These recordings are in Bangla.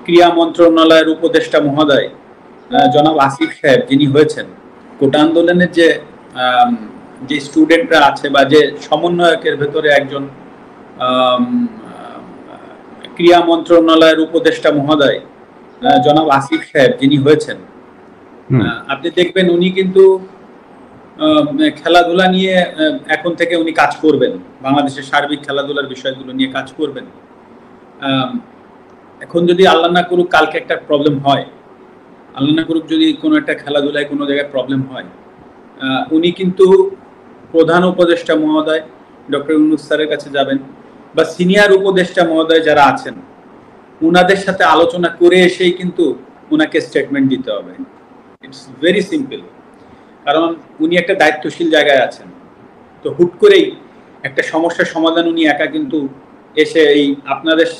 ক্রীড়া মন্ত্রণালয়ের উপদেষ্টা মহোদয় জনাব আসিফ সাহেব যিনি হয়েছেন, কোটা আন্দোলনের যে স্টুডেন্টরা আছে বা যে সমন্বয়কের ভেতরে একজন ক্রীড়া মন্ত্রণালয়ের উপদেষ্টা মহোদয় জনাব আসিফ সাহেব যিনি হয়েছেন, আপনি দেখবেন উনি কিন্তু খেলাধুলা নিয়ে এখন থেকে উনি কাজ করবেন, বাংলাদেশের সার্বিক খেলাধুলার বিষয়গুলো নিয়ে কাজ করবেন। এখন যদি আল্লাহ না করুক কালকে একটা প্রবলেম হয়, আল্লাহ না করুক যদি কোনো একটা খেলাধুলায় কোনো জায়গায় প্রবলেম হয়, উনি কিন্তু প্রধান উপদেষ্টা মহোদয় ডক্টর ইউনূস স্যারের কাছে যাবেন বা সিনিয়র উপদেষ্টা মহোদয় যারা আছেন উনাদের সাথে আলোচনা করে এসেই কিন্তু উনাকে স্টেটমেন্ট দিতে হবে। ইটস ভেরি সিম্পল, কারণ উনি একটা দায়িত্বশীল জায়গায় আছেন। তো হুট করেই একটা সমস্যার সমাধান উনি একা কিন্তু এসে এই আপনাদের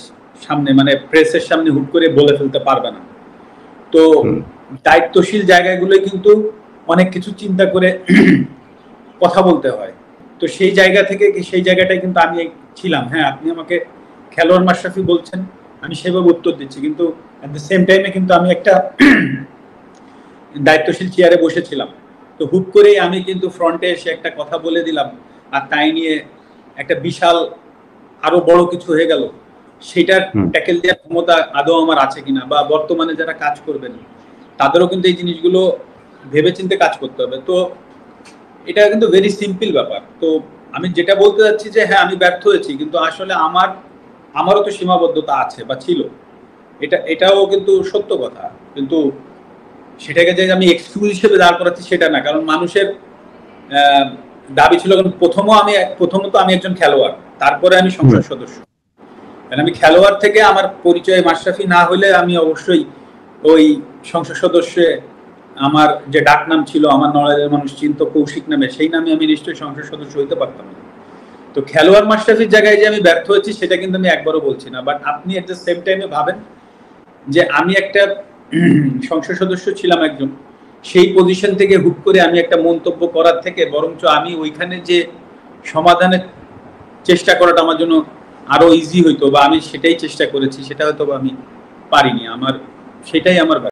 সামনে মানে প্রেসের সামনে হুট করে বলে ফেলতে পারবে না। তো দায়িত্বশীল জায়গাগুলোই কিন্তু অনেক কিছু চিন্তা করে কথা বলতে হয়। তো সেই জায়গা থেকে সেই জায়গাটাই কিন্তু আমি ছিলাম। হ্যাঁ, আপনি আমাকে খেলোয়াড় মাশরাফি বলছেন, আমি সেভাবে উত্তর দিচ্ছি, কিন্তু অ্যাট দ্য সেম টাইমে কিন্তু আমি একটা দায়িত্বশীল চেয়ারে বসেছিলাম। তো হুট করেই আমি কিন্তু ফ্রন্টে এসে একটা কথা বলে দিলাম, আর তাই নিয়ে একটা বিশাল আরো বড় কিছু হয়ে গেল। সেটার ট্যাকেল দেওয়ার ক্ষমতা আদৌ আমার আছে কিনা, বা বর্তমানে যারা কাজ করবেন তাদেরও কিন্তু এই জিনিসগুলো ভেবেচিন্তে কাজ করতে হবে। তো এটা কিন্তু ভেরি সিম্পল ব্যাপার। তো আমি যেটা বলতে চাচ্ছি যে হ্যাঁ, আমি ব্যর্থ হয়েছি, কিন্তু আসলে আমারও তো সীমাবদ্ধতা আছে বা ছিল, এটাও কিন্তু সত্য কথা। কিন্তু সেটাকে যে আমি এক্সকিউজ হিসেবে দাঁড় করাচ্ছি সেটা না, কারণ মানুষের দাবি ছিল, কারণ প্রথমত আমি একজন খেলোয়াড়, তারপরে আমি সংসদ সদস্য। কারণ আমি খেলোয়াড় থেকে আমার পরিচয় মাশরাফি না হলে আমি অবশ্যই ওই সংসদ সদস্যে আমার যে ডাক নাম ছিল, আমার নড়াইলের মানুষ চিন্ত কৌশিক নামে, সেই নামে আমি নিশ্চয়ই সংসদ সদস্য হইতে পারতাম না। তো খেলোয়াড় মাশরাফির জায়গায় যে আমি ব্যর্থ হয়েছি সেটা কিন্তু আমি একবারও বলছি না। বাট আপনি এট দ্য সেম টাইমে ভাবেন যে আমি একটা সংসদ সদস্য ছিলাম একজন, সেই পজিশন থেকে হুট করে আমি একটা মন্তব্য করার থেকে বরঞ্চ আমি ওইখানে যে সমাধানের চেষ্টা করাটা আমার জন্য আরো ইজি হইতো, বা আমি সেটাই চেষ্টা করেছি, সেটা হয়তো আমি পারিনি। সেটাই আমার